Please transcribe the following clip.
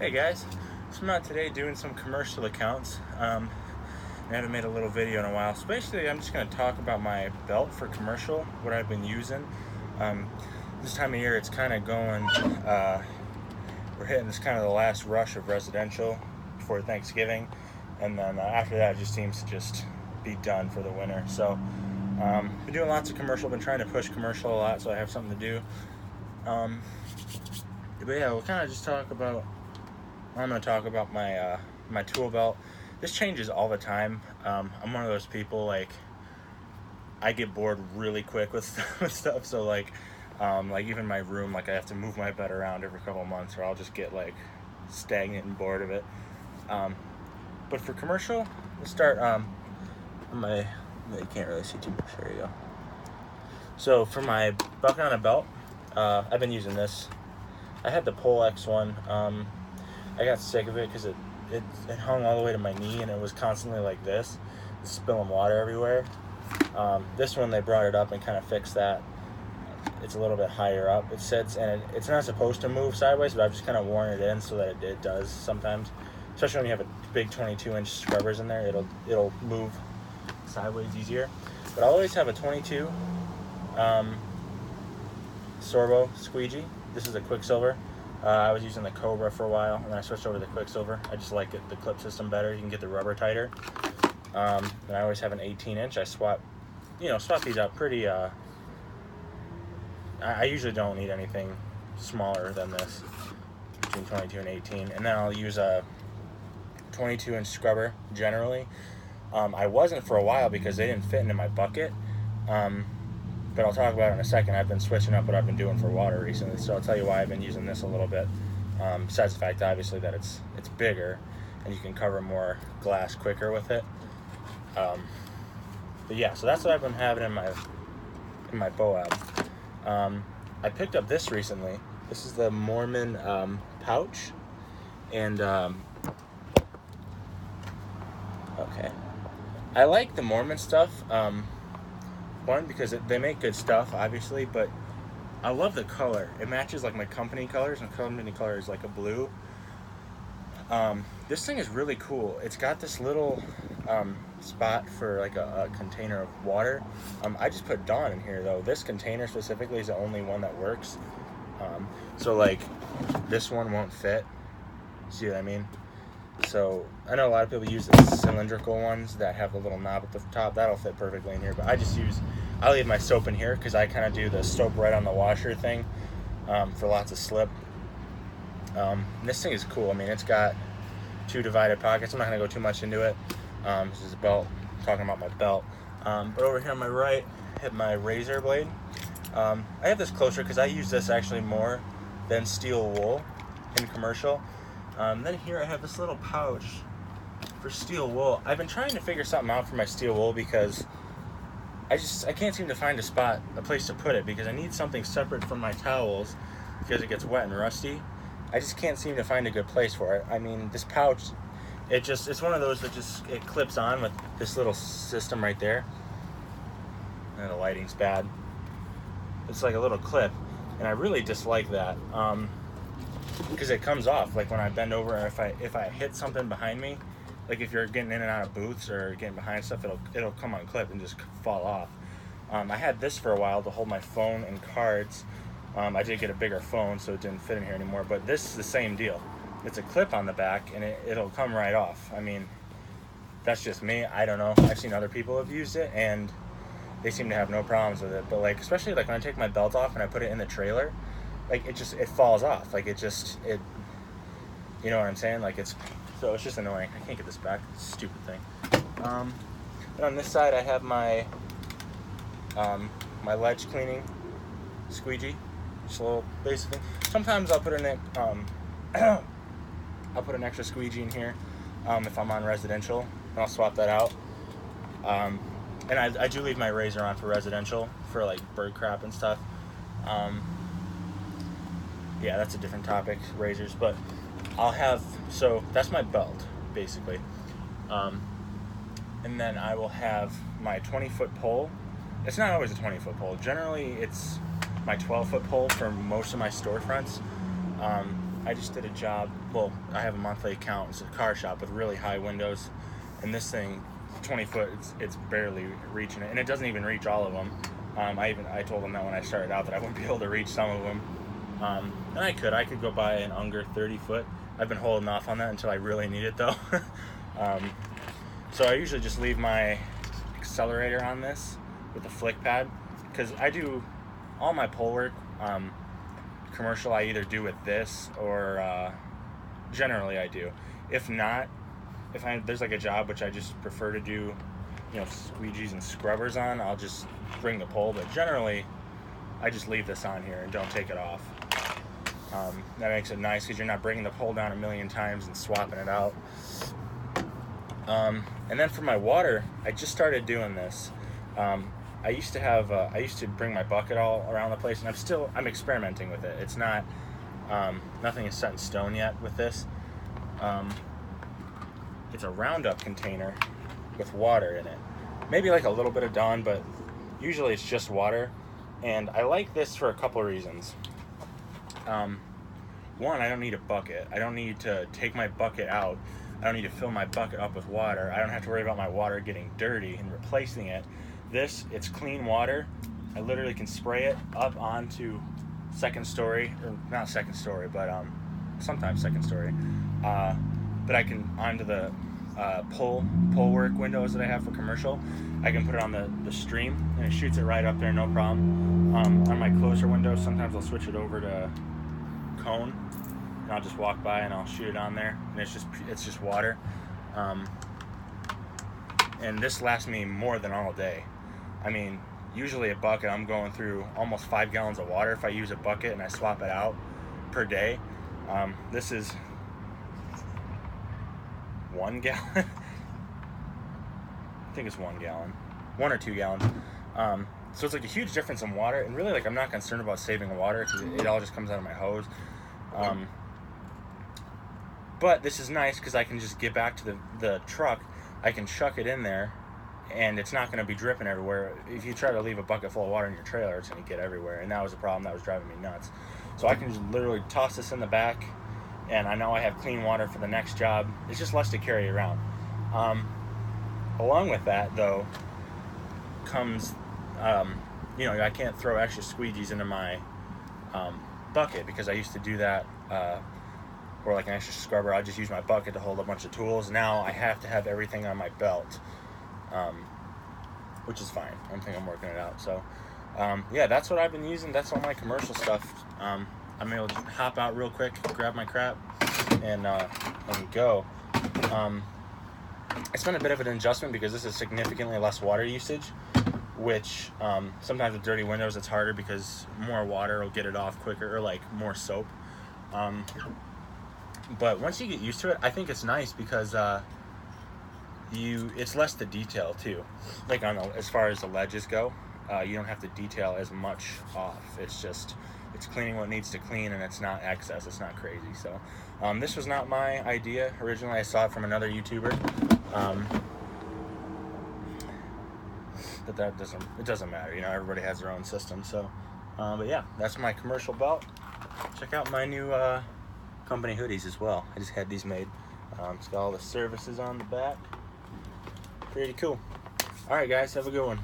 Hey guys, so I'm out today doing some commercial accounts. I haven't made a little video in a while. So basically I'm just going to talk about my belt for commercial, what I've been using. This time of year it's kind of going, we're hitting this kind of the last rush of residential before Thanksgiving. And then after that it just seems to just be done for the winter. So been doing lots of commercial, been trying to push commercial a lot so I have something to do. But yeah, we'll kind of just talk about I'm going to talk about my tool belt. This changes all the time. I'm one of those people, like, I get bored really quick with stuff. So like even my room, like I have to move my bed around every couple of months, or I'll just get like stagnant and bored of it. But for commercial, let's start. You can't really see too much. There you go. So for my bucket on a belt, I've been using this. I had the Pole X one. I got sick of it because it hung all the way to my knee and it was constantly like this, spilling water everywhere. This one, they brought it up and kind of fixed that. It's a little bit higher up. It sits and it's not supposed to move sideways, but I've just kind of worn it in so that it does sometimes. Especially when you have a big 22-inch scrubbers in there, it'll move sideways easier. But I'll always have a 22 Sorbo squeegee. This is a Quicksilver. I was using the Cobra for a while, and then I switched over to the Quicksilver. I just like the clip system better. You can get the rubber tighter. And I always have an 18-inch. I swap these out pretty. I usually don't need anything smaller than this, between 22 and 18. And then I'll use a 22-inch scrubber generally. I wasn't for a while because they didn't fit into my bucket. But I'll talk about it in a second. I've been switching up what I've been doing for water recently, so I'll tell you why I've been using this a little bit. Besides the fact, obviously, that it's bigger and you can cover more glass quicker with it. But yeah, so that's what I've been having in my BOAB. I picked up this recently. This is the Mormon pouch, and okay, I like the Mormon stuff. One, because they make good stuff, obviously, but I love the color. It matches like my company colors, and company color is like a blue. This thing is really cool. It's got this little spot for like a container of water. I just put Dawn in here though. This container specifically is the only one that works. So like this one won't fit. See what I mean? So I know a lot of people use the cylindrical ones that have the little knob at the top. That'll fit perfectly in here, but I leave my soap in here because I kind of do the soap right on the washer thing for lots of slip. This thing is cool. I mean, it's got 2 divided pockets. I'm not going to go too much into it. This is a belt. I'm talking about my belt. But over here on my right, hit my razor blade. I have this closer because I use this actually more than steel wool in commercial. Then here I have this little pouch for steel wool. I've been trying to figure something out for my steel wool because I can't seem to find a place to put it, because I need something separate from my towels because it gets wet and rusty. I just can't seem to find a good place for it. I mean, this pouch, it's one of those that it clips on with this little system right there. And the lighting's bad. It's like a little clip, and I really dislike that. Because it comes off like when I bend over, or if I hit something behind me, like if you're getting in and out of booths or getting behind stuff, it'll come unclipped and just fall off. I had this for a while to hold my phone and cards. I did get a bigger phone, so it didn't fit in here anymore, but this is the same deal. It's a clip on the back and it'll come right off. I mean, that's just me. I don't know. I've seen other people have used it and they seem to have no problems with it, but like especially like when I take my belt off and I put it in the trailer, like it falls off. Like it you know what I'm saying? Like it's just annoying. I can't get this back. It's a stupid thing. And on this side I have my my ledge cleaning squeegee. Just a little basic thing. Sometimes I'll put I'll put an extra squeegee in here if I'm on residential, and I'll swap that out. And I do leave my razor on for residential for like bird crap and stuff. Yeah, that's a different topic, razors, but so that's my belt, basically. And then I will have my 20-foot pole. It's not always a 20-foot pole. Generally, it's my 12-foot pole for most of my storefronts. I just did a job. Well, I have a monthly account. It's a car shop with really high windows, and this thing, 20 foot, it's barely reaching it, and it doesn't even reach all of them. I told them that when I started out that I wouldn't be able to reach some of them, and I could go buy an Unger 30 foot. I've been holding off on that until I really need it though. So I usually just leave my accelerator on this with the flick pad, because I do all my pole work commercial. I either do with this or generally I do. If not, there's like a job which I just prefer to do, you know, squeegees and scrubbers on, I'll just bring the pole, but generally I just leave this on here and don't take it off. That makes it nice because you're not bringing the pole down a million times and swapping it out. And then for my water, I just started doing this. I used to bring my bucket all around the place, and I'm experimenting with it. It's not, nothing is set in stone yet with this. It's a Roundup container with water in it. Maybe like a little bit of Dawn, but usually it's just water. And I like this for a couple of reasons. One, I don't need a bucket. I don't need to take my bucket out. I don't need to fill my bucket up with water. I don't have to worry about my water getting dirty and replacing it. It's clean water. I literally can spray it up onto second story, or not second story, but sometimes second story. But I can, onto the pole work windows that I have for commercial, I can put it on the stream, and it shoots it right up there, no problem. On my closer windows, sometimes I'll switch it over to cone, and I'll just walk by and I'll shoot it on there, and it's just water. And this lasts me more than all day. I mean, usually a bucket, I'm going through almost 5 gallons of water if I use a bucket and I swap it out per day. This is 1 gallon. I think it's 1 gallon, 1 or 2 gallons. So it's like a huge difference in water, and really, like, I'm not concerned about saving water because it all just comes out of my hose. But this is nice because I can just get back to the truck. I can chuck it in there, and it's not going to be dripping everywhere. If you try to leave a bucket full of water in your trailer, it's going to get everywhere, and that was a problem that was driving me nuts. So I can just literally toss this in the back, and I know I have clean water for the next job. It's just less to carry around. Along with that, though, comes, you know, I can't throw extra squeegees into my bucket because I used to do that, or like an extra scrubber. I just use my bucket to hold a bunch of tools. Now I have to have everything on my belt, which is fine. I think I'm working it out. So, yeah, that's what I've been using. That's all my commercial stuff. I'm able to hop out real quick, grab my crap, and go. It's been a bit of an adjustment because this is significantly less water usage, which sometimes with dirty windows it's harder because more water will get it off quicker, or like more soap. But once you get used to it, I think it's nice because it's less to detail too. Like as far as the ledges go, you don't have to detail as much off. It's cleaning what needs to clean, and it's not excess. It's not crazy. So this was not my idea originally. I saw it from another YouTuber. But it doesn't matter. You know, everybody has their own system. So, but yeah, that's my commercial belt. Check out my new company hoodies as well. I just had these made. It's got all the services on the back. Pretty cool. All right, guys, have a good one.